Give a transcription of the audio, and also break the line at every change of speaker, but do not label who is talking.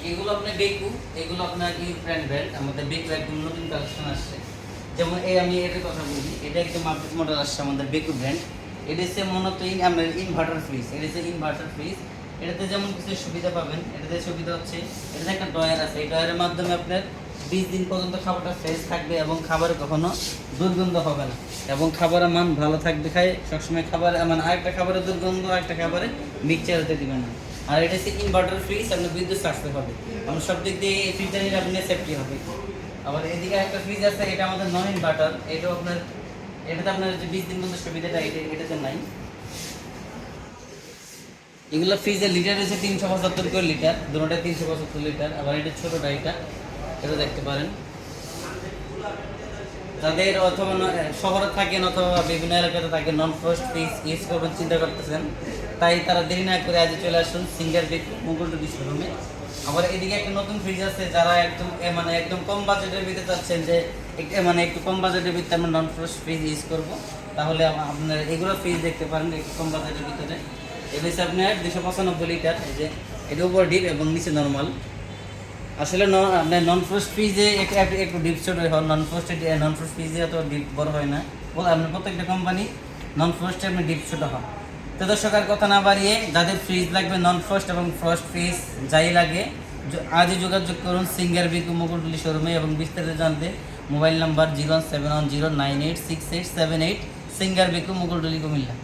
এগুলো আপনার বেকু, এগুলো আপনার ব্র্যান্ড আমাদের বেকু একদম নতুন কালেকশন আসছে। যেমন আমি এটার কথা বলি, এটা একদম আপডেট মডেল আসছে আমাদের বেকু ব্র্যান্ড। এটা হচ্ছে মূলত আপনার ইনভার্টার ফ্রিজ, এটা হচ্ছে ইনভার্টার ফ্রিজ। এটাতে যেমন কিছু সুবিধা পাবেন, এটাতে সুবিধা হচ্ছে এটাতে একটা ড্রয়ার আছে, এই ড্রয়ারের মাধ্যমে আপনার 20 দিন পর্যন্ত খাবারটা ফ্রেশ থাকবে এবং খাবারে কখনো দুর্গন্ধ হবে না এবং খাবারের মান ভালো থাকবে। খায় সবসময় খাবারে মানে আরেকটা খাবারের দুর্গন্ধ আরেকটা খাবারে মিক্সচার হতে দিবে না। আর এটা হচ্ছে ইনভার্টার ফ্রিজ, আপনার বিদ্যুৎ সাশ্রয় হবে, আমার সব দিক দিয়ে এই ফ্রিজটা নিলে আপনার সেফটি হবে। আবার এদিকে একটা ফ্রিজ আছে, এটা আমাদের নন ইনভার্টার, এটাও আপনার এটাতে আপনার যে 20 দিন পর্যন্ত সুবিধাটা এটাতে নাই। এগুলো ফ্রিজের লিটার হচ্ছে 375 করে লিটার, দুটোটাই 375 লিটার। আবার এটা ছোটোটা, এটা দেখতে পারেন। যাদের অথবা শহরে থাকেন অথবা বিভিন্ন এলাকাতে থাকেন নন ফ্রস্ট ফ্রিজ ইউজ করবেন চিন্তা করতেছেন, তাই তারা দেরি না করে আজ চলে আসুন সিঙ্গার বিগ মুকুলটুলি শোরুমে। আবার এদিকে একটা নতুন ফ্রিজ আছে, যারা একদম মানে একদম কম বাজেটের ভিতরে চাচ্ছেন যে মানে একটু কম বাজেটের ভিতরে আমরা নন ফ্রস্ট ফ্রিজ ইউজ করবো, তাহলে আপনার এগুলো ফ্রিজ দেখতে পারেন একটু কম বাজেটের ভিতরে। এটা হচ্ছে আপনার 295 লিটার, এই যে এটা উপর ডিপ এবং নিচে নর্মাল। আসলে আপনার নন ফ্রস্ট ফ্রিজে একটু ডিপ ছোট হয়, নন ফ্রস্ট ফ্রিজে এত ডিপ বড় হয় না। আপনার প্রত্যেকটা কোম্পানি নন ফ্রস্টে আপনি ডিপ ছোট হয়। তো দর্শক আর কথা না বাড়িয়ে, যাদের ফ্রিজ লাগবে নন ফ্রস্ট এবং ফ্রস্ট ফ্রিজ যাই লাগে আজই যোগাযোগ করুন সিঙ্গার বিকু মুকুলটুলি শোরুমে। এবং বিস্তারিত জানতে মোবাইল নাম্বার 01710986878, সিঙ্গার বিকু মুকুলটুলি কুমিল্লা।